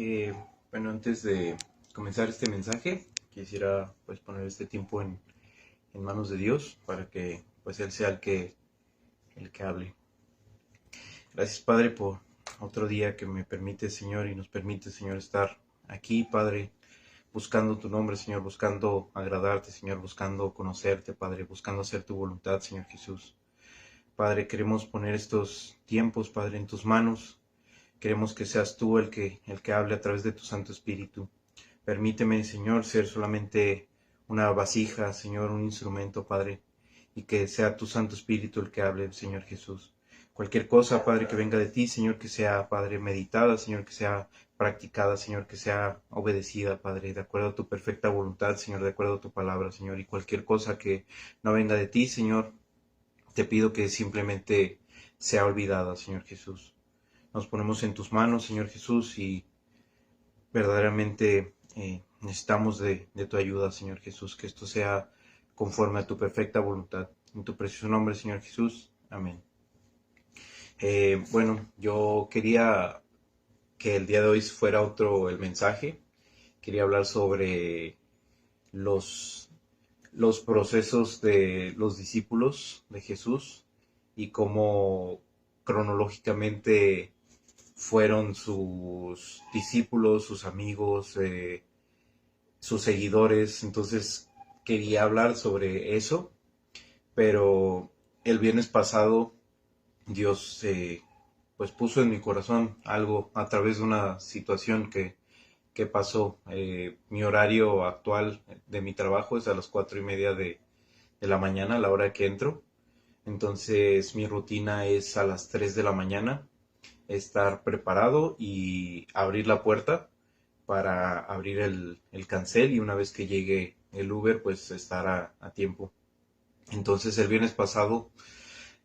Eh, bueno, antes de comenzar este mensaje, quisiera pues poner este tiempo en manos de Dios para que pues Él sea el que hable. Gracias, Padre, por otro día que me permite, Señor, y nos permite, Señor, estar aquí, Padre, buscando tu nombre, Señor, buscando agradarte, Señor, buscando conocerte, Padre, buscando hacer tu voluntad, Señor Jesús. Padre, queremos poner estos tiempos, Padre, en tus manos. Queremos que seas tú el que hable a través de tu Santo Espíritu. Permíteme, Señor, ser solamente una vasija, Señor, un instrumento, Padre, y que sea tu Santo Espíritu el que hable, Señor Jesús. Cualquier cosa, Padre, que venga de ti, Señor, que sea, Padre, meditada, Señor, que sea practicada, Señor, que sea obedecida, Padre, de acuerdo a tu perfecta voluntad, Señor, de acuerdo a tu palabra, Señor, y cualquier cosa que no venga de ti, Señor, te pido que simplemente sea olvidada, Señor Jesús. Nos ponemos en tus manos, Señor Jesús, y verdaderamente necesitamos de tu ayuda, Señor Jesús, que esto sea conforme a tu perfecta voluntad. En tu precioso nombre, Señor Jesús. Amén. Bueno, yo quería que el día de hoy fuera otro el mensaje. Quería hablar sobre los, los procesos de los discípulos de Jesús y cómo cronológicamente fueron sus discípulos, sus amigos, sus seguidores. Entonces quería hablar sobre eso, pero el viernes pasado Dios pues puso en mi corazón algo a través de una situación que pasó. Mi horario actual de mi trabajo es a las 4:30 de la mañana, a la hora que entro. Entonces mi rutina es a las 3 de la mañana estar preparado y abrir la puerta para abrir el cancel, y una vez que llegue el Uber pues estar a tiempo. Entonces el viernes pasado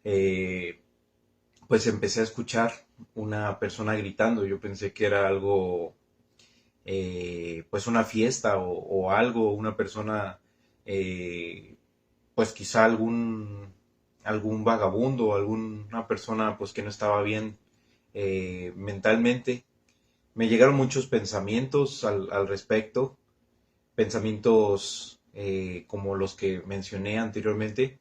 eh, pues empecé a escuchar una persona gritando. Yo pensé que era algo, pues una fiesta o algo, una persona, eh, pues quizá algún vagabundo, alguna persona pues que no estaba bien mentalmente. Me llegaron muchos pensamientos al respecto, pensamientos como los que mencioné anteriormente,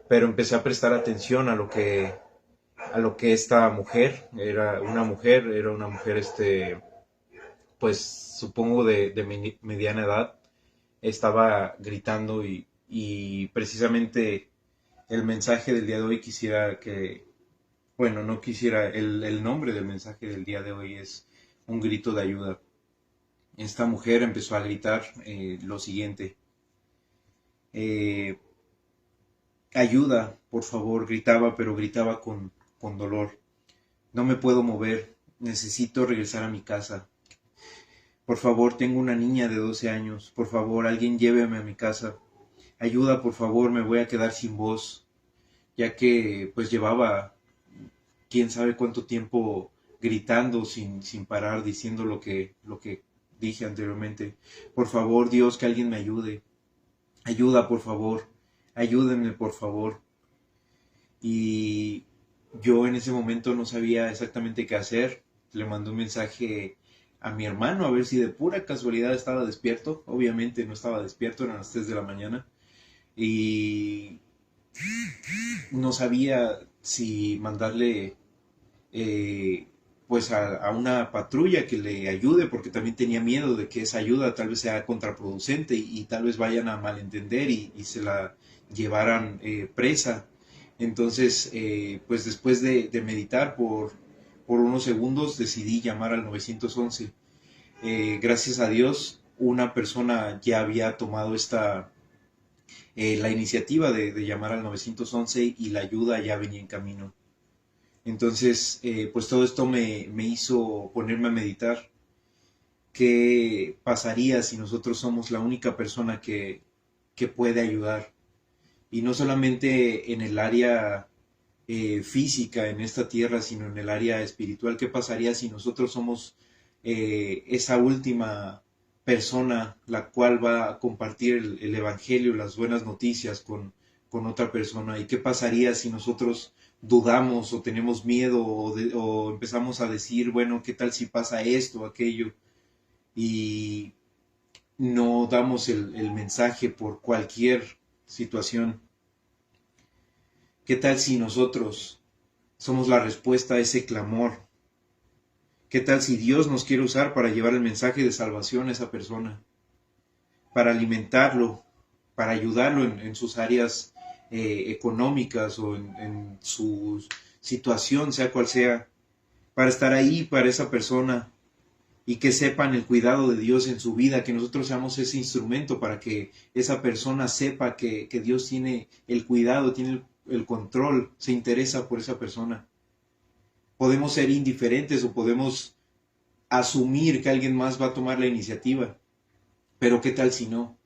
pero empecé a prestar atención a lo que esta mujer era una mujer, pues supongo de mediana edad, estaba gritando, y precisamente el mensaje del día de hoy quisiera que, bueno, no quisiera, el nombre del mensaje del día de hoy es un grito de ayuda. Esta mujer empezó a gritar lo siguiente: eh, ayuda, por favor, gritaba, pero gritaba con dolor. No me puedo mover, necesito regresar a mi casa. Por favor, tengo una niña de 12 años, por favor, alguien lléveme a mi casa. Ayuda, por favor, me voy a quedar sin voz, ya que pues llevaba quién sabe cuánto tiempo gritando sin parar, diciendo lo que dije anteriormente. Por favor, Dios, que alguien me ayude. Ayuda, por favor. Ayúdenme, por favor. Y yo en ese momento no sabía exactamente qué hacer. Le mandé un mensaje a mi hermano a ver si de pura casualidad estaba despierto. Obviamente no estaba despierto, eran las 3 de la mañana. Y no sabía si mandarle eh, pues a una patrulla que le ayude, porque también tenía miedo de que esa ayuda tal vez sea contraproducente y tal vez vayan a malentender y se la llevaran presa. Entonces, pues después de meditar por unos segundos decidí llamar al 911. Gracias a Dios, una persona ya había tomado la iniciativa de llamar al 911 y la ayuda ya venía en camino. Entonces, pues todo esto me hizo ponerme a meditar qué pasaría si nosotros somos la única persona que puede ayudar. Y no solamente en el área física en esta tierra, sino en el área espiritual. ¿Qué pasaría si nosotros somos esa última persona la cual va a compartir el Evangelio, las buenas noticias con otra persona? ¿Y qué pasaría si nosotros dudamos o tenemos miedo o empezamos a decir, bueno, ¿qué tal si pasa esto o aquello? y no damos el mensaje por cualquier situación. ¿Qué tal si nosotros somos la respuesta a ese clamor? ¿Qué tal si Dios nos quiere usar para llevar el mensaje de salvación a esa persona? Para alimentarlo, para ayudarlo en sus áreas económicas o en su situación, sea cual sea, para estar ahí para esa persona y que sepan el cuidado de Dios en su vida, que nosotros seamos ese instrumento para que esa persona sepa que Dios tiene el cuidado, tiene el control, se interesa por esa persona. Podemos ser indiferentes o podemos asumir que alguien más va a tomar la iniciativa, pero ¿qué tal si no?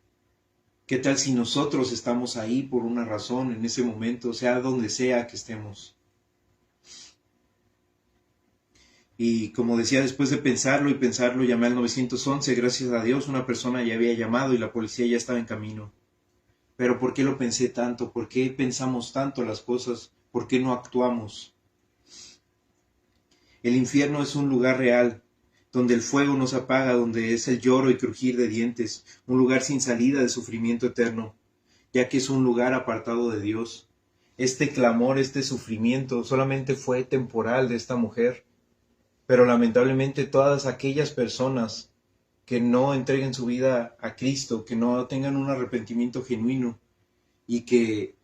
¿Qué tal si nosotros estamos ahí por una razón en ese momento, sea donde sea que estemos? Y como decía, después de pensarlo y pensarlo, llamé al 911, gracias a Dios una persona ya había llamado y la policía ya estaba en camino. Pero ¿por qué lo pensé tanto? ¿Por qué pensamos tanto las cosas? ¿Por qué no actuamos? El infierno es un lugar real, donde el fuego no se apaga, donde es el lloro y crujir de dientes, un lugar sin salida de sufrimiento eterno, ya que es un lugar apartado de Dios. Este clamor, este sufrimiento solamente fue temporal de esta mujer, pero lamentablemente todas aquellas personas que no entreguen su vida a Cristo, que no tengan un arrepentimiento genuino y que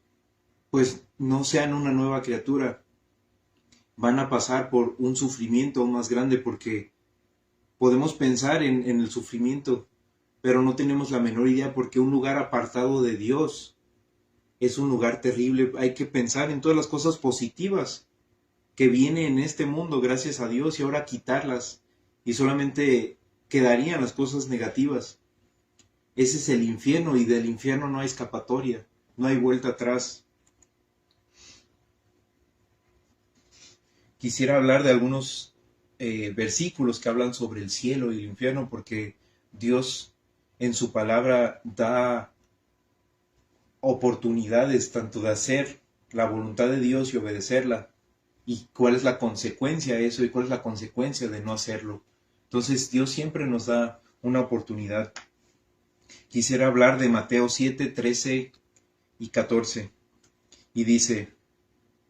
pues no sean una nueva criatura, van a pasar por un sufrimiento aún más grande, porque podemos pensar en el sufrimiento, pero no tenemos la menor idea, porque un lugar apartado de Dios es un lugar terrible. Hay que pensar en todas las cosas positivas que vienen en este mundo, gracias a Dios, y ahora quitarlas, y solamente quedarían las cosas negativas. Ese es el infierno, y del infierno no hay escapatoria, no hay vuelta atrás. Quisiera hablar de algunos versículos que hablan sobre el cielo y el infierno, porque Dios en su palabra da oportunidades tanto de hacer la voluntad de Dios y obedecerla, y cuál es la consecuencia de eso y cuál es la consecuencia de no hacerlo. Entonces Dios siempre nos da una oportunidad. Quisiera hablar de Mateo 7, 13 y 14, y dice: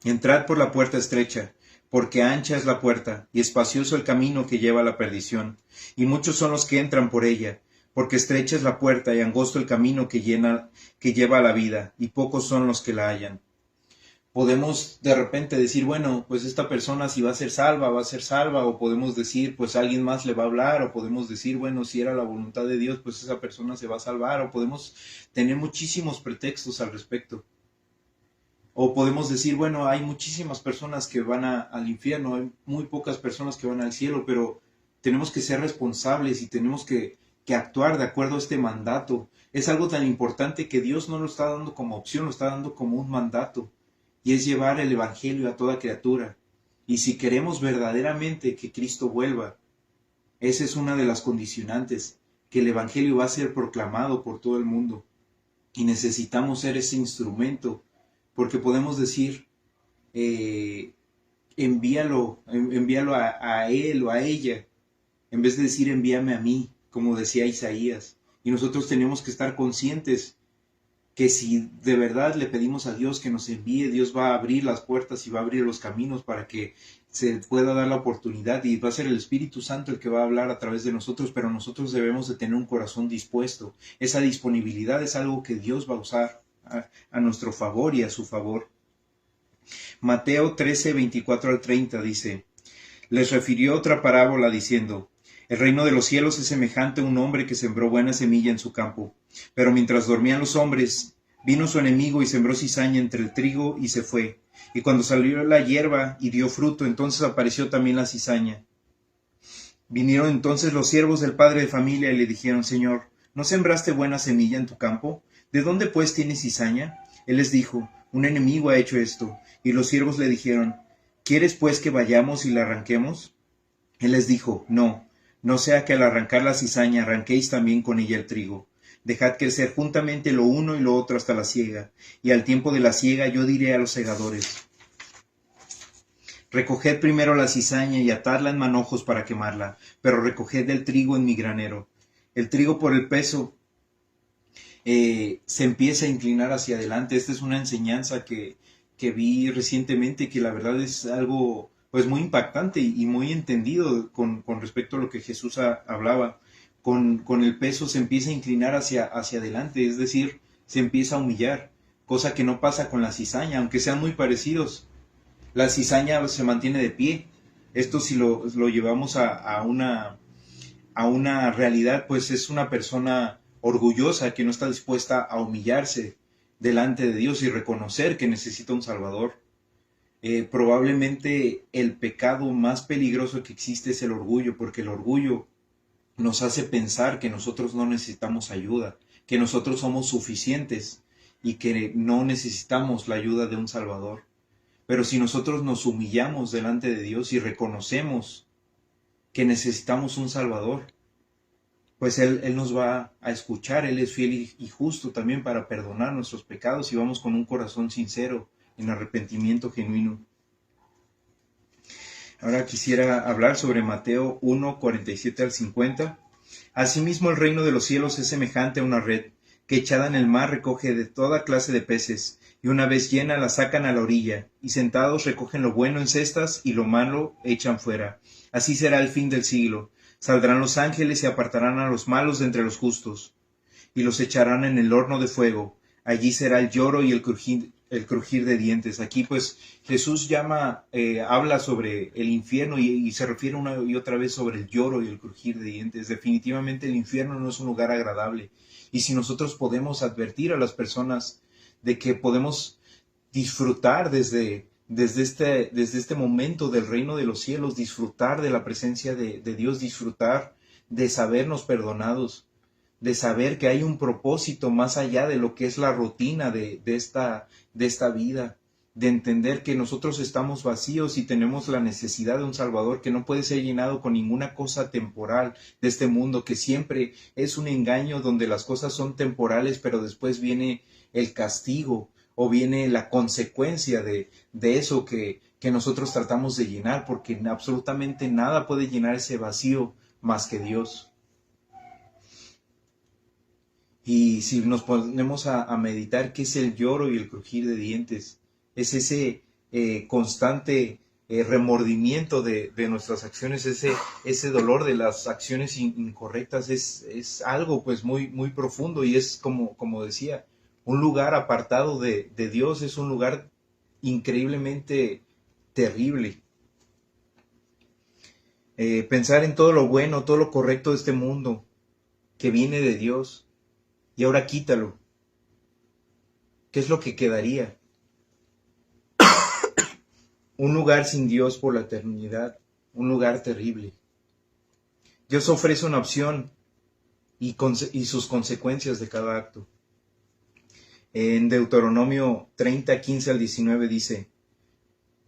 entrad por la puerta estrecha, porque ancha es la puerta, y espacioso el camino que lleva a la perdición, y muchos son los que entran por ella, porque estrecha es la puerta y angosto el camino que lleva a la vida, y pocos son los que la hallan. Podemos de repente decir, bueno, pues esta persona si va a ser salva, o podemos decir, pues alguien más le va a hablar, o podemos decir, bueno, si era la voluntad de Dios, pues esa persona se va a salvar, o podemos tener muchísimos pretextos al respecto. O podemos decir, bueno, hay muchísimas personas que van al infierno, hay muy pocas personas que van al cielo, pero tenemos que ser responsables y tenemos que actuar de acuerdo a este mandato. Es algo tan importante que Dios no lo está dando como opción, lo está dando como un mandato, y es llevar el evangelio a toda criatura. Y si queremos verdaderamente que Cristo vuelva, esa es una de las condicionantes, que el evangelio va a ser proclamado por todo el mundo, y necesitamos ser ese instrumento. Porque podemos decir, envíalo a él o a ella, en vez de decir envíame a mí, como decía Isaías. Y nosotros tenemos que estar conscientes que si de verdad le pedimos a Dios que nos envíe, Dios va a abrir las puertas y va a abrir los caminos para que se pueda dar la oportunidad, y va a ser el Espíritu Santo el que va a hablar a través de nosotros, pero nosotros debemos de tener un corazón dispuesto. Esa disponibilidad es algo que Dios va a usar a nuestro favor y a su favor. Mateo 13, 24 al 30 dice: les refirió otra parábola diciendo: el reino de los cielos es semejante a un hombre que sembró buena semilla en su campo. Pero mientras dormían los hombres, vino su enemigo y sembró cizaña entre el trigo y se fue. Y cuando salió la hierba y dio fruto, entonces apareció también la cizaña. Vinieron entonces los siervos del padre de familia y le dijeron: Señor, ¿no sembraste buena semilla en tu campo? ¿De dónde pues tienes cizaña? Él les dijo: un enemigo ha hecho esto. Y los siervos le dijeron: ¿quieres pues que vayamos y la arranquemos? Él les dijo: no sea que al arrancar la cizaña arranquéis también con ella el trigo. Dejad crecer juntamente lo uno y lo otro hasta la siega, y al tiempo de la siega yo diré a los segadores: recoged primero la cizaña y atadla en manojos para quemarla, pero recoged el trigo en mi granero. El trigo por el peso se empieza a inclinar hacia adelante. Esta es una enseñanza que vi recientemente, que la verdad es algo pues muy impactante y muy entendido con respecto a lo que Jesús hablaba. Con el peso se empieza a inclinar hacia adelante, es decir, se empieza a humillar, cosa que no pasa con la cizaña, aunque sean muy parecidos. La cizaña se mantiene de pie. Esto si lo llevamos a una realidad, pues es una persona orgullosa que no está dispuesta a humillarse delante de Dios y reconocer que necesita un Salvador. Probablemente el pecado más peligroso que existe es el orgullo, porque el orgullo nos hace pensar que nosotros no necesitamos ayuda, que nosotros somos suficientes y que no necesitamos la ayuda de un Salvador. Pero si nosotros nos humillamos delante de Dios y reconocemos que necesitamos un Salvador, pues Él nos va a escuchar. Él es fiel y justo también para perdonar nuestros pecados, y vamos con un corazón sincero, en arrepentimiento genuino. Ahora quisiera hablar sobre Mateo 1, 47 al 50. Asimismo el reino de los cielos es semejante a una red, que echada en el mar recoge de toda clase de peces, y una vez llena la sacan a la orilla, y sentados recogen lo bueno en cestas, y lo malo echan fuera. Así será el fin del siglo. Saldrán los ángeles y apartarán a los malos de entre los justos, y los echarán en el horno de fuego. Allí será el lloro y el crujir de dientes. Aquí pues Jesús habla sobre el infierno y se refiere una y otra vez sobre el lloro y el crujir de dientes. Definitivamente el infierno no es un lugar agradable. Y si nosotros podemos advertir a las personas de que podemos disfrutar desde este momento del reino de los cielos, disfrutar de la presencia de Dios, disfrutar de sabernos perdonados, de saber que hay un propósito más allá de lo que es la rutina de esta vida, de entender que nosotros estamos vacíos y tenemos la necesidad de un Salvador que no puede ser llenado con ninguna cosa temporal de este mundo, que siempre es un engaño donde las cosas son temporales, pero después viene el castigo o viene la consecuencia de eso que nosotros tratamos de llenar, porque absolutamente nada puede llenar ese vacío más que Dios. Y si nos ponemos a meditar qué es el lloro y el crujir de dientes, es ese constante remordimiento de nuestras acciones, ese dolor de las acciones incorrectas, es algo pues muy, muy profundo, y es como decía, un lugar apartado de Dios, es un lugar increíblemente terrible. Pensar en todo lo bueno, todo lo correcto de este mundo que viene de Dios, y ahora quítalo. ¿Qué es lo que quedaría? Un lugar sin Dios por la eternidad, un lugar terrible. Dios ofrece una opción y sus consecuencias de cada acto. En Deuteronomio 30, 15 al 19 dice: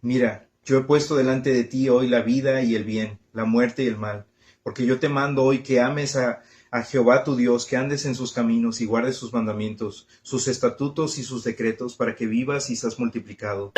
Mira, yo he puesto delante de ti hoy la vida y el bien, la muerte y el mal, porque yo te mando hoy que ames a Jehová tu Dios, que andes en sus caminos y guardes sus mandamientos, sus estatutos y sus decretos, para que vivas y seas multiplicado.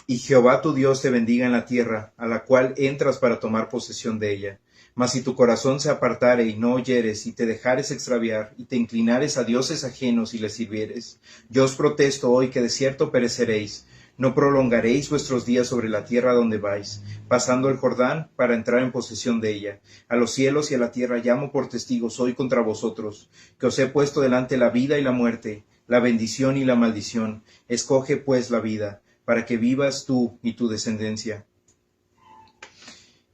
Y Jehová tu Dios te bendiga en la tierra, a la cual entras para tomar posesión de ella. Mas si tu corazón se apartare y no oyeres, y te dejares extraviar, y te inclinares a dioses ajenos y les sirvieres, yo os protesto hoy que de cierto pereceréis. No prolongaréis vuestros días sobre la tierra donde vais, pasando el Jordán para entrar en posesión de ella. A los cielos y a la tierra llamo por testigos hoy contra vosotros, que os he puesto delante la vida y la muerte, la bendición y la maldición. Escoge pues la vida, para que vivas tú y tu descendencia.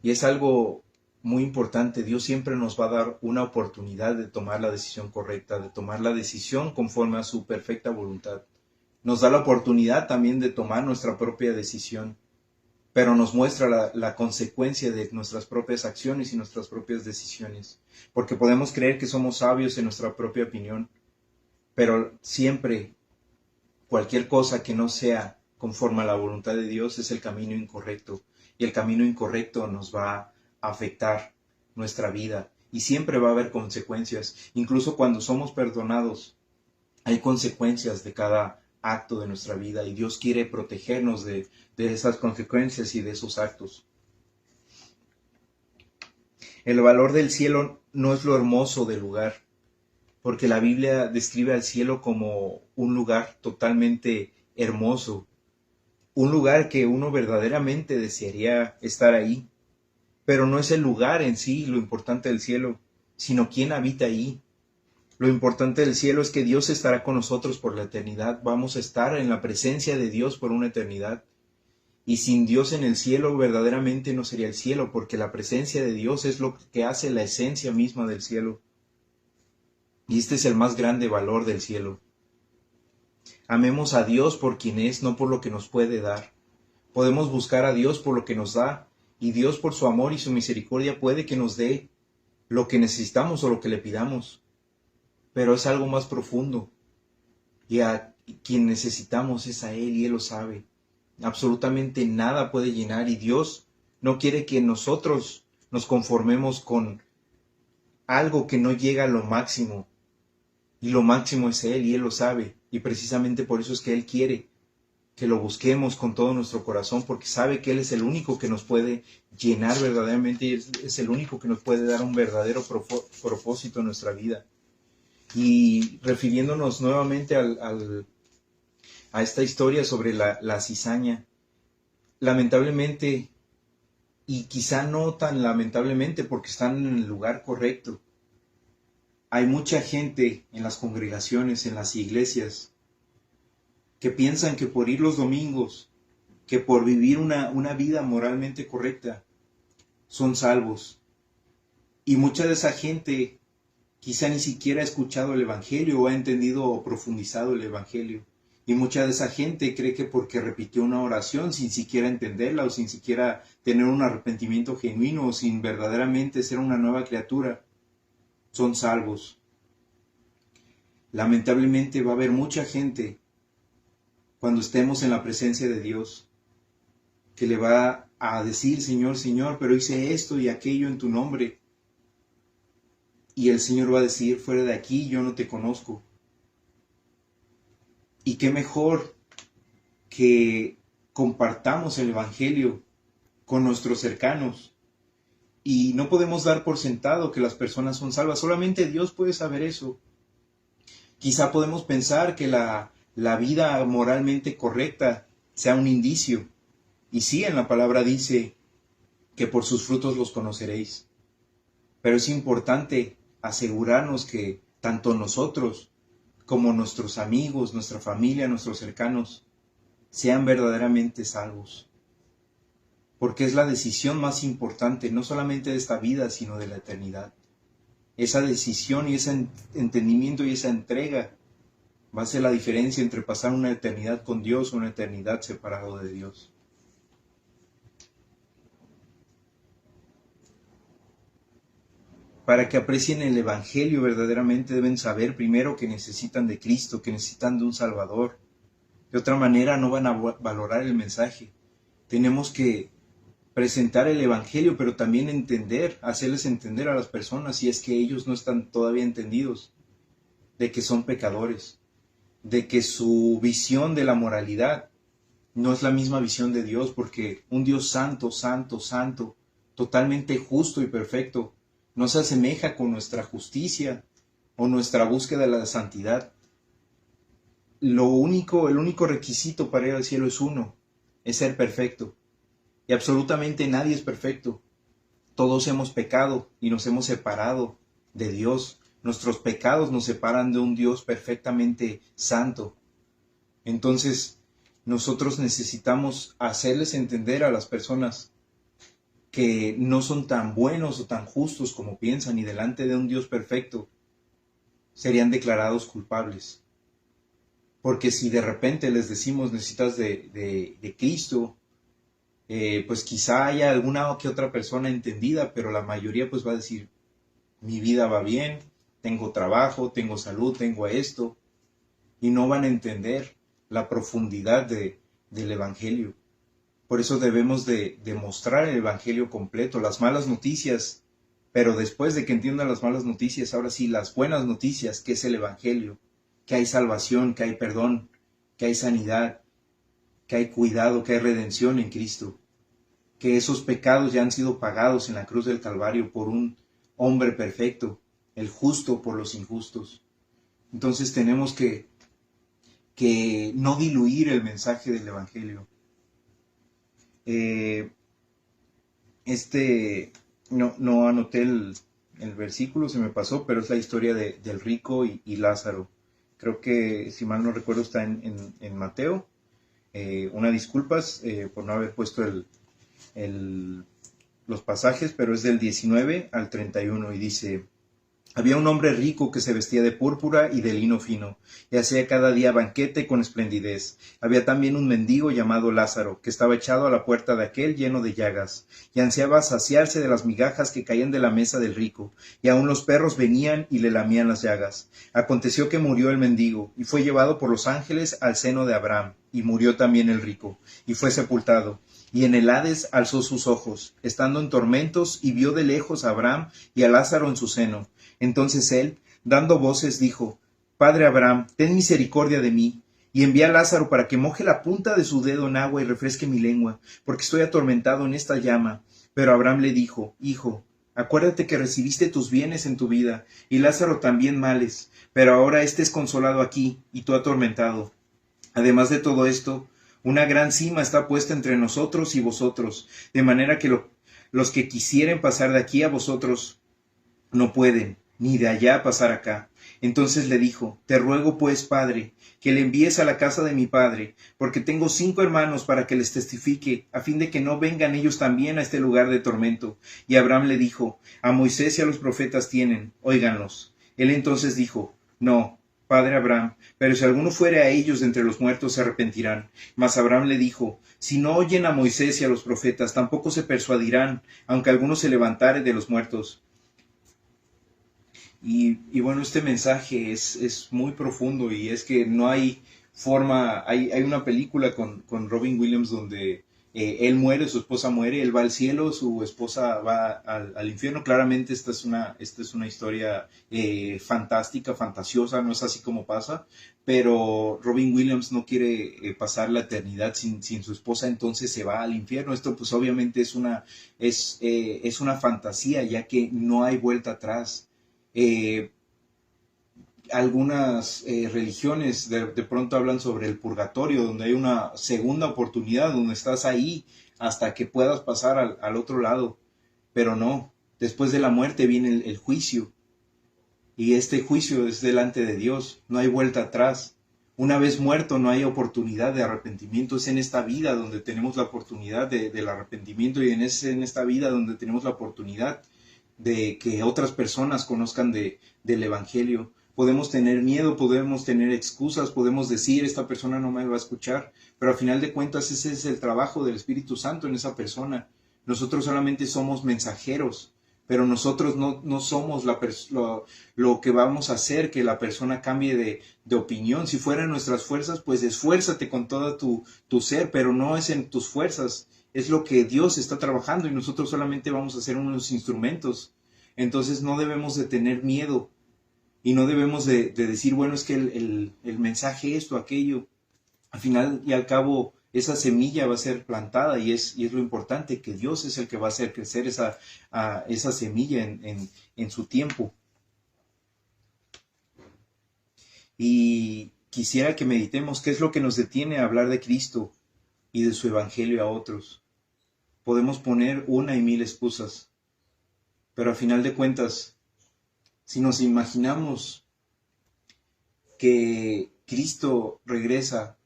Y es algo muy importante. Dios siempre nos va a dar una oportunidad de tomar la decisión correcta, de tomar la decisión conforme a su perfecta voluntad. Nos da la oportunidad también de tomar nuestra propia decisión, pero nos muestra la consecuencia de nuestras propias acciones y nuestras propias decisiones, porque podemos creer que somos sabios en nuestra propia opinión, pero siempre cualquier cosa que no sea conforme a la voluntad de Dios es el camino incorrecto, y el camino incorrecto nos va a afectar nuestra vida, y siempre va a haber consecuencias. Incluso cuando somos perdonados, hay consecuencias de cada acto de nuestra vida, y Dios quiere protegernos de esas consecuencias y de esos actos. El valor del cielo no es lo hermoso del lugar, porque la Biblia describe al cielo como un lugar totalmente hermoso, un lugar que uno verdaderamente desearía estar ahí. Pero no es el lugar en sí lo importante del cielo, sino quién habita ahí. Lo importante del cielo es que Dios estará con nosotros por la eternidad. Vamos a estar en la presencia de Dios por una eternidad. Y sin Dios en el cielo verdaderamente no sería el cielo, porque la presencia de Dios es lo que hace la esencia misma del cielo. Y este es el más grande valor del cielo. Amemos a Dios por quien es, no por lo que nos puede dar. Podemos buscar a Dios por lo que nos da, y Dios por su amor y su misericordia puede que nos dé lo que necesitamos o lo que le pidamos. Pero es algo más profundo, y a quien necesitamos es a Él, y Él lo sabe. Absolutamente nada puede llenar, y Dios no quiere que nosotros nos conformemos con algo que no llega a lo máximo, y lo máximo es Él, y Él lo sabe, y precisamente por eso es que Él quiere que lo busquemos con todo nuestro corazón, porque sabe que Él es el único que nos puede llenar verdaderamente, y es el único que nos puede dar un verdadero propósito en nuestra vida. Y refiriéndonos nuevamente a esta historia sobre la cizaña, lamentablemente, y quizá no tan lamentablemente porque están en el lugar correcto, hay mucha gente en las congregaciones, en las iglesias, que piensan que por ir los domingos, que por vivir una vida moralmente correcta, son salvos. Y mucha de esa gente quizá ni siquiera ha escuchado el Evangelio o ha entendido o profundizado el Evangelio. Y mucha de esa gente cree que porque repitió una oración sin siquiera entenderla o sin siquiera tener un arrepentimiento genuino o sin verdaderamente ser una nueva criatura, son salvos. Lamentablemente va a haber mucha gente cuando estemos en la presencia de Dios que le va a decir, Señor, Señor, pero hice esto y aquello en tu nombre. Y el Señor va a decir, fuera de aquí yo no te conozco. Y qué mejor que compartamos el Evangelio con nuestros cercanos. Y no podemos dar por sentado que las personas son salvas. Solamente Dios puede saber eso. Quizá podemos pensar que la vida moralmente correcta sea un indicio. Y sí, en la palabra dice que por sus frutos los conoceréis. Pero es importante asegurarnos que tanto nosotros como nuestros amigos, nuestra familia, nuestros cercanos, sean verdaderamente salvos. Porque es la decisión más importante, no solamente de esta vida, sino de la eternidad. Esa decisión y ese entendimiento y esa entrega va a ser la diferencia entre pasar una eternidad con Dios o una eternidad separado de Dios. Para que aprecien el Evangelio verdaderamente deben saber primero que necesitan de Cristo, que necesitan de un Salvador. De otra manera no van a valorar el mensaje. Tenemos que presentar el Evangelio, pero también hacerles entender a las personas, si es que ellos no están todavía entendidos, de que son pecadores, de que su visión de la moralidad no es la misma visión de Dios, porque un Dios santo, santo, santo, totalmente justo y perfecto, no se asemeja con nuestra justicia o nuestra búsqueda de la santidad. El único requisito para ir al cielo es uno, es ser perfecto. Y absolutamente nadie es perfecto. Todos hemos pecado y nos hemos separado de Dios. Nuestros pecados nos separan de un Dios perfectamente santo. Entonces, nosotros necesitamos hacerles entender a las personas que no son tan buenos o tan justos como piensan, y delante de un Dios perfecto serían declarados culpables. Porque si de repente les decimos necesitas de Cristo, pues quizá haya alguna que otra persona entendida, pero la mayoría pues va a decir, mi vida va bien, tengo trabajo, tengo salud, tengo esto, y no van a entender la profundidad del Evangelio. Por eso debemos de mostrar el Evangelio completo, las malas noticias, pero después de que entiendan las malas noticias, ahora sí, las buenas noticias, que es el Evangelio, que hay salvación, que hay perdón, que hay sanidad, que hay cuidado, que hay redención en Cristo, que esos pecados ya han sido pagados en la cruz del Calvario por un hombre perfecto, el justo por los injustos. Entonces tenemos que no diluir el mensaje del Evangelio. No anoté el versículo, se me pasó, pero es la historia del rico y Lázaro. Creo que, si mal no recuerdo, está en Mateo. Una disculpas por no haber puesto los pasajes, pero es del 19 al 31 y dice: había un hombre rico que se vestía de púrpura y de lino fino, y hacía cada día banquete con esplendidez. Había también un mendigo llamado Lázaro, que estaba echado a la puerta de aquel lleno de llagas, y ansiaba saciarse de las migajas que caían de la mesa del rico, y aun los perros venían y le lamían las llagas. Aconteció que murió el mendigo, y fue llevado por los ángeles al seno de Abraham, y murió también el rico, y fue sepultado. Y en el Hades alzó sus ojos, estando en tormentos, y vio de lejos a Abraham y a Lázaro en su seno. Entonces él, dando voces, dijo: Padre Abraham, ten misericordia de mí, y envía a Lázaro para que moje la punta de su dedo en agua y refresque mi lengua, porque estoy atormentado en esta llama. Pero Abraham le dijo: Hijo, acuérdate que recibiste tus bienes en tu vida, y Lázaro también males, pero ahora éste es consolado aquí, y tú atormentado. Además de todo esto, una gran sima está puesta entre nosotros y vosotros, de manera que los que quisieren pasar de aquí a vosotros no pueden, ni de allá pasar acá. Entonces le dijo: Te ruego pues, Padre, que le envíes a la casa de mi padre, porque tengo 5 hermanos, para que les testifique, a fin de que no vengan ellos también a este lugar de tormento. Y Abraham le dijo: A Moisés y a los profetas tienen, óiganlos. Él entonces dijo: No, Padre Abraham, pero si alguno fuere a ellos de entre los muertos, se arrepentirán. Mas Abraham le dijo: Si no oyen a Moisés y a los profetas, tampoco se persuadirán, aunque alguno se levantare de los muertos. Y bueno, este mensaje es muy profundo, y es que no hay forma. Hay una película con Robin Williams donde él muere, su esposa muere, él va al cielo, su esposa va al infierno. Claramente esta es una historia fantástica, fantasiosa, no es así como pasa, pero Robin Williams no quiere pasar la eternidad sin su esposa, entonces se va al infierno. Esto pues obviamente es una fantasía, ya que no hay vuelta atrás. eh, Algunas religiones de pronto hablan sobre el purgatorio, donde hay una segunda oportunidad, donde estás ahí hasta que puedas pasar al otro lado. Pero no, después de la muerte viene el juicio, y este juicio es delante de Dios, no hay vuelta atrás. Una vez muerto no hay oportunidad de arrepentimiento. Es en esta vida donde tenemos la oportunidad del arrepentimiento, y en esta vida donde tenemos la oportunidad de que otras personas conozcan del Evangelio. Podemos tener miedo, podemos tener excusas, podemos decir: esta persona no me va a escuchar, pero al final de cuentas ese es el trabajo del Espíritu Santo en esa persona. Nosotros solamente somos mensajeros, pero nosotros no somos lo que vamos a hacer que la persona cambie de opinión. Si fueran nuestras fuerzas, pues esfuérzate con todo tu ser, pero no es en tus fuerzas, es lo que Dios está trabajando, y nosotros solamente vamos a ser unos instrumentos. Entonces no debemos de tener miedo, y no debemos de decir: bueno, es que el mensaje esto, aquello. Al final y al cabo, esa semilla va a ser plantada, y es lo importante, que Dios es el que va a hacer crecer esa semilla en su tiempo. Y quisiera que meditemos qué es lo que nos detiene a hablar de Cristo y de su Evangelio a otros. Podemos poner una y mil excusas, pero a final de cuentas, si nos imaginamos que Cristo regresa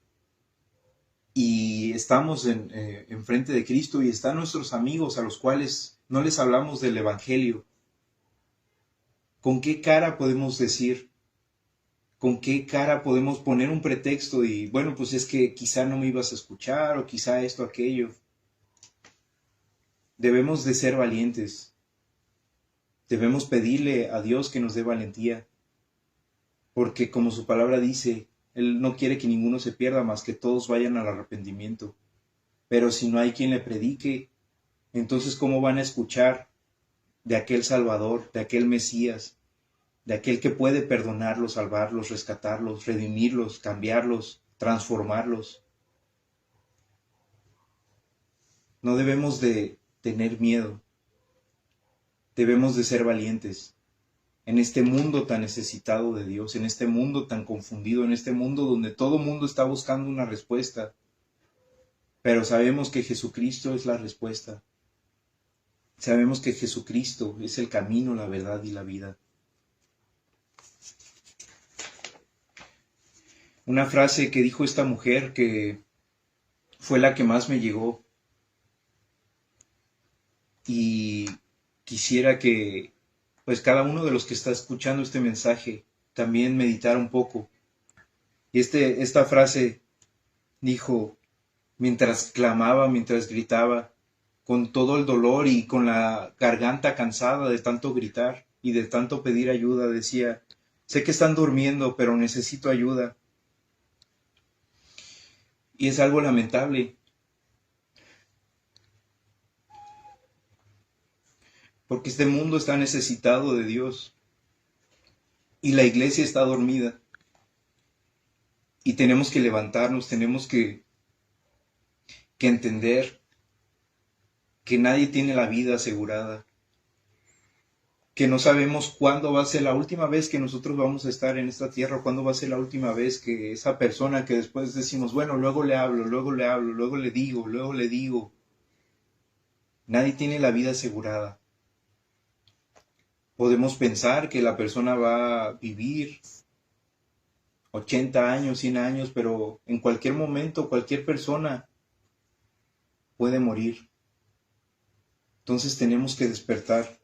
y estamos enfrente de Cristo, y están nuestros amigos a los cuales no les hablamos del Evangelio, ¿con qué cara podemos decir? ¿Con qué cara podemos poner un pretexto? Y bueno, pues es que quizá no me ibas a escuchar, o quizá esto, aquello. Debemos de ser valientes. Debemos pedirle a Dios que nos dé valentía, porque como su palabra dice, Él no quiere que ninguno se pierda, más que todos vayan al arrepentimiento. Pero si no hay quien le predique, entonces ¿cómo van a escuchar de aquel Salvador, de aquel Mesías, de aquel que puede perdonarlos, salvarlos, rescatarlos, redimirlos, cambiarlos, transformarlos? No debemos de tener miedo. debemos de ser valientes en este mundo tan necesitado de Dios, en este mundo tan confundido, en este mundo donde todo mundo está buscando una respuesta. Pero sabemos que Jesucristo es la respuesta. Sabemos que Jesucristo es el camino, la verdad y la vida. Una frase que dijo esta mujer que fue la que más me llegó. Y quisiera que pues cada uno de los que está escuchando este mensaje también meditara un poco. Y esta frase dijo, mientras clamaba, mientras gritaba, con todo el dolor y con la garganta cansada de tanto gritar y de tanto pedir ayuda, decía, sé que están durmiendo, pero necesito ayuda. Y es algo lamentable, porque este mundo está necesitado de Dios y la iglesia está dormida. Y tenemos que levantarnos, tenemos que entender que nadie tiene la vida asegurada, que no sabemos cuándo va a ser la última vez que nosotros vamos a estar en esta tierra, cuándo va a ser la última vez que esa persona que después decimos, bueno, luego le hablo, luego le digo. Nadie tiene la vida asegurada. Podemos pensar que la persona va a vivir 80 años, 100 años, pero en cualquier momento, cualquier persona puede morir. Entonces tenemos que despertar.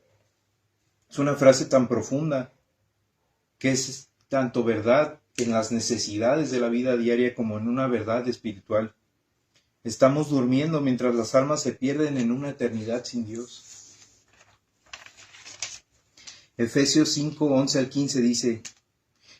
Es una frase tan profunda que es tanto verdad en las necesidades de la vida diaria como en una verdad espiritual. Estamos durmiendo mientras las almas se pierden en una eternidad sin Dios. Efesios 5, 11 al 15 dice,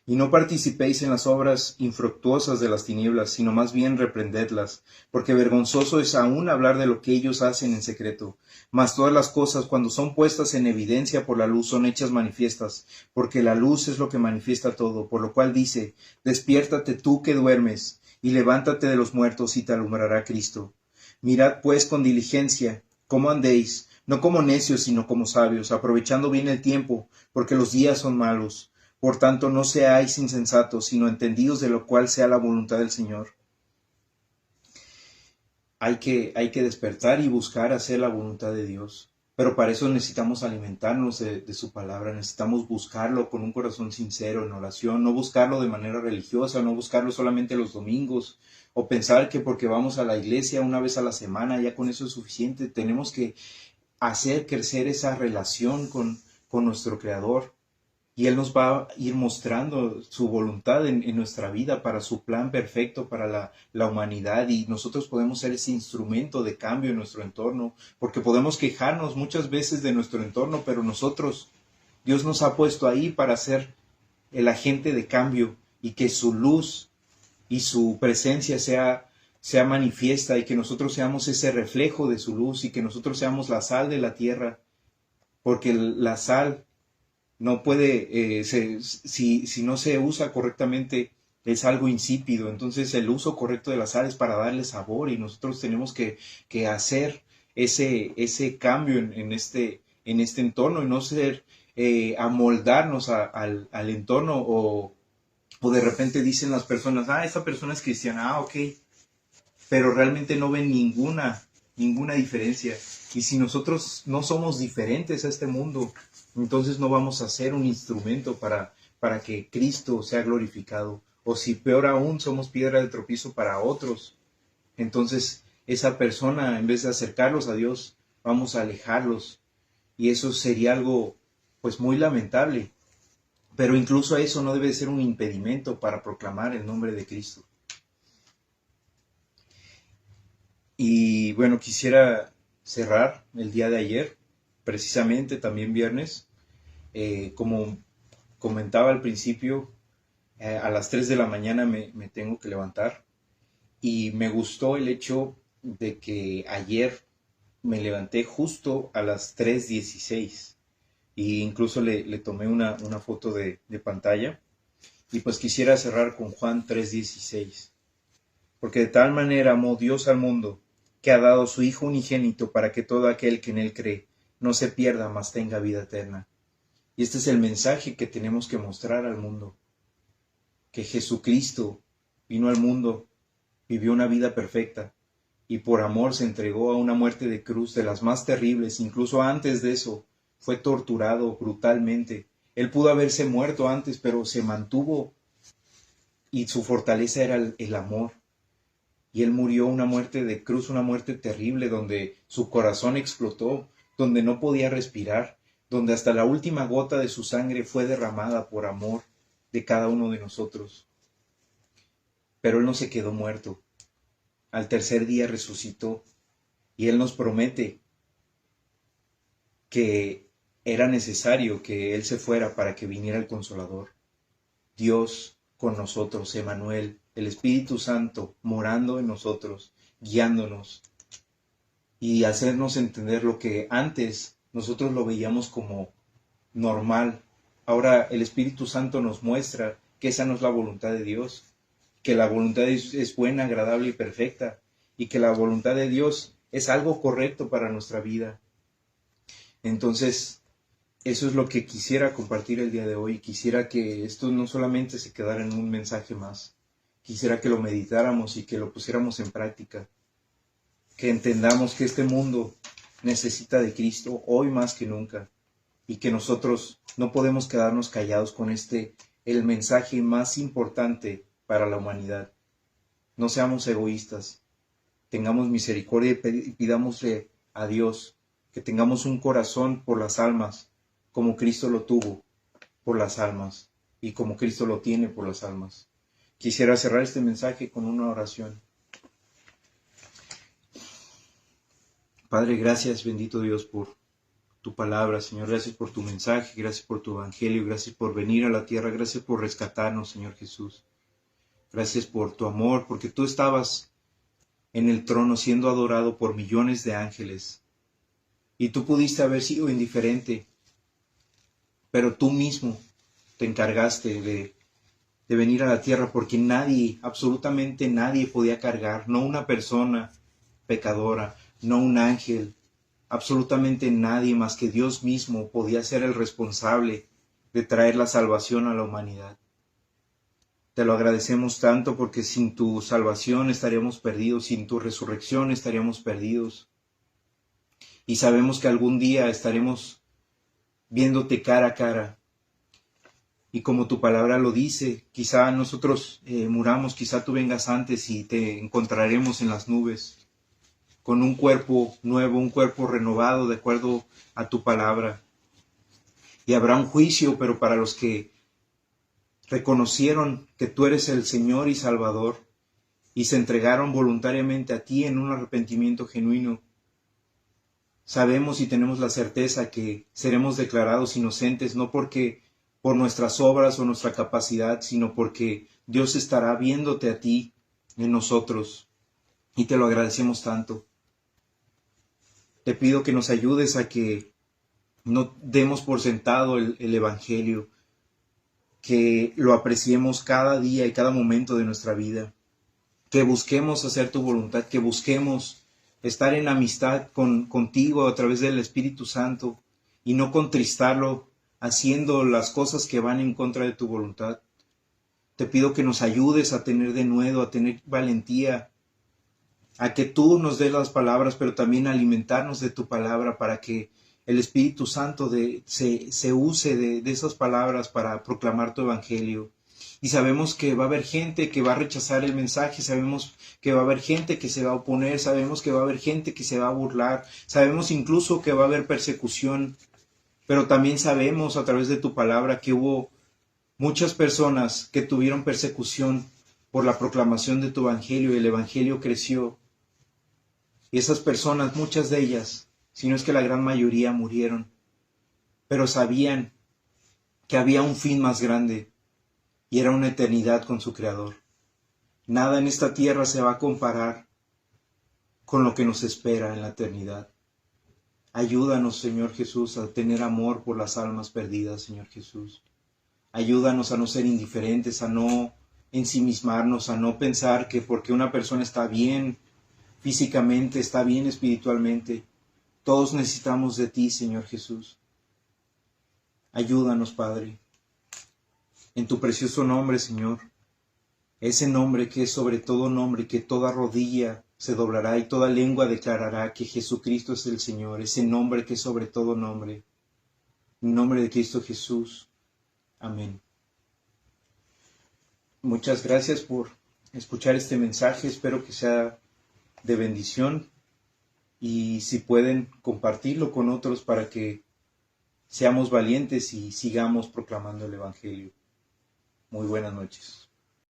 y no participéis en las obras infructuosas de las tinieblas, sino más bien reprendedlas, porque vergonzoso es aún hablar de lo que ellos hacen en secreto. Mas todas las cosas, cuando son puestas en evidencia por la luz, son hechas manifiestas, porque la luz es lo que manifiesta todo, por lo cual dice, despiértate tú que duermes, y levántate de los muertos, y te alumbrará Cristo. Mirad pues con diligencia cómo andéis, no como necios, sino como sabios, aprovechando bien el tiempo, porque los días son malos. Por tanto, no seáis insensatos, sino entendidos de lo cual sea la voluntad del Señor. Hay que despertar y buscar hacer la voluntad de Dios. Pero para eso necesitamos alimentarnos de su palabra, necesitamos buscarlo con un corazón sincero en oración, no buscarlo de manera religiosa, no buscarlo solamente los domingos, o pensar que porque vamos a la iglesia una vez a la semana, ya con eso es suficiente. Tenemos que hacer crecer esa relación con nuestro Creador. Y Él nos va a ir mostrando su voluntad en nuestra vida para su plan perfecto para la humanidad, y nosotros podemos ser ese instrumento de cambio en nuestro entorno, porque podemos quejarnos muchas veces de nuestro entorno, pero Dios nos ha puesto ahí para ser el agente de cambio y que su luz y su presencia sea manifiesta, y que nosotros seamos ese reflejo de su luz, y que nosotros seamos la sal de la tierra, porque la sal no puede, si no se usa correctamente, es algo insípido. Entonces el uso correcto de la sal es para darle sabor, y nosotros tenemos que hacer ese cambio en este entorno, y no ser amoldarnos al entorno, o de repente dicen las personas, esta persona es cristiana, ok, pero realmente no ven ninguna diferencia. Y si nosotros no somos diferentes a este mundo, entonces no vamos a ser un instrumento para que Cristo sea glorificado. O si peor aún, somos piedra de tropiezo para otros. Entonces esa persona, en vez de acercarlos a Dios, vamos a alejarlos. Y eso sería algo pues muy lamentable. Pero incluso eso no debe ser un impedimento para proclamar el nombre de Cristo. Y bueno, quisiera cerrar el día de ayer, precisamente también viernes, como comentaba al principio, a las 3 de la mañana me tengo que levantar, y me gustó el hecho de que ayer me levanté justo a las 3:16, e incluso le tomé una foto de pantalla, y pues quisiera cerrar con Juan 3:16, porque de tal manera amó Dios al mundo, que ha dado su Hijo unigénito, para que todo aquel que en él cree no se pierda, mas tenga vida eterna. Y este es el mensaje que tenemos que mostrar al mundo, que Jesucristo vino al mundo, vivió una vida perfecta, y por amor se entregó a una muerte de cruz de las más terribles. Incluso antes de eso fue torturado brutalmente. Él pudo haberse muerto antes, pero se mantuvo, y su fortaleza era el amor. Y él murió una muerte de cruz, una muerte terrible, donde su corazón explotó, donde no podía respirar, donde hasta la última gota de su sangre fue derramada por amor de cada uno de nosotros. Pero él no se quedó muerto. Al tercer día resucitó, y él nos promete que era necesario que él se fuera para que viniera el Consolador. Dios con nosotros, Emmanuel, el Espíritu Santo morando en nosotros, guiándonos y hacernos entender lo que antes nosotros lo veíamos como normal. Ahora el Espíritu Santo nos muestra que esa no es la voluntad de Dios, que la voluntad es buena, agradable y perfecta, y que la voluntad de Dios es algo correcto para nuestra vida. Entonces, eso es lo que quisiera compartir el día de hoy. Quisiera que esto no solamente se quedara en un mensaje más. Quisiera que lo meditáramos y que lo pusiéramos en práctica. Que entendamos que este mundo necesita de Cristo hoy más que nunca. Y que nosotros no podemos quedarnos callados con el mensaje más importante para la humanidad. No seamos egoístas. Tengamos misericordia y pidámosle a Dios que tengamos un corazón por las almas, como Cristo lo tuvo por las almas y como Cristo lo tiene por las almas. Quisiera cerrar este mensaje con una oración. Padre, gracias, bendito Dios, por tu palabra, Señor. Gracias por tu mensaje, gracias por tu evangelio, gracias por venir a la tierra, gracias por rescatarnos, Señor Jesús. Gracias por tu amor, porque tú estabas en el trono siendo adorado por millones de ángeles. Y tú pudiste haber sido indiferente, pero tú mismo te encargaste de venir a la tierra porque nadie, absolutamente nadie podía cargar, no una persona pecadora, no un ángel, absolutamente nadie más que Dios mismo podía ser el responsable de traer la salvación a la humanidad. Te lo agradecemos tanto porque sin tu salvación estaríamos perdidos, sin tu resurrección estaríamos perdidos. Y sabemos que algún día estaremos viéndote cara a cara. Y como tu palabra lo dice, quizá nosotros muramos, quizá tú vengas antes y te encontraremos en las nubes, con un cuerpo nuevo, un cuerpo renovado de acuerdo a tu palabra. Y habrá un juicio, pero para los que reconocieron que tú eres el Señor y Salvador y se entregaron voluntariamente a ti en un arrepentimiento genuino, sabemos y tenemos la certeza que seremos declarados inocentes, no porque por nuestras obras o nuestra capacidad, sino porque Dios estará viéndote a ti en nosotros, y te lo agradecemos tanto. Te pido que nos ayudes a que no demos por sentado el Evangelio, que lo apreciemos cada día y cada momento de nuestra vida, que busquemos hacer tu voluntad, que busquemos estar en amistad contigo a través del Espíritu Santo y no contristarlo haciendo las cosas que van en contra de tu voluntad. Te pido que nos ayudes a tener denuedo, a tener valentía, a que tú nos des las palabras, pero también alimentarnos de tu palabra para que el Espíritu Santo se use de esas palabras para proclamar tu evangelio. Y sabemos que va a haber gente que va a rechazar el mensaje, sabemos que va a haber gente que se va a oponer, sabemos que va a haber gente que se va a burlar, sabemos incluso que va a haber persecución, pero también sabemos a través de tu palabra que hubo muchas personas que tuvieron persecución por la proclamación de tu evangelio y el evangelio creció. Y esas personas, muchas de ellas, si no es que la gran mayoría, murieron, pero sabían que había un fin más grande y era una eternidad con su Creador. Nada en esta tierra se va a comparar con lo que nos espera en la eternidad. Ayúdanos, Señor Jesús, a tener amor por las almas perdidas, Señor Jesús. Ayúdanos a no ser indiferentes, a no ensimismarnos, a no pensar que porque una persona está bien físicamente, está bien espiritualmente, Todos necesitamos de ti, Señor Jesús. Ayúdanos, Padre. En tu precioso nombre, Señor. Ese nombre que es sobre todo nombre, que toda rodilla se doblará y toda lengua declarará que Jesucristo es el Señor. Ese nombre que es sobre todo nombre. En nombre de Cristo Jesús. Amén. Muchas gracias por escuchar este mensaje. Espero que sea de bendición. Y si pueden compartirlo con otros para que seamos valientes y sigamos proclamando el Evangelio. Muy buenas noches.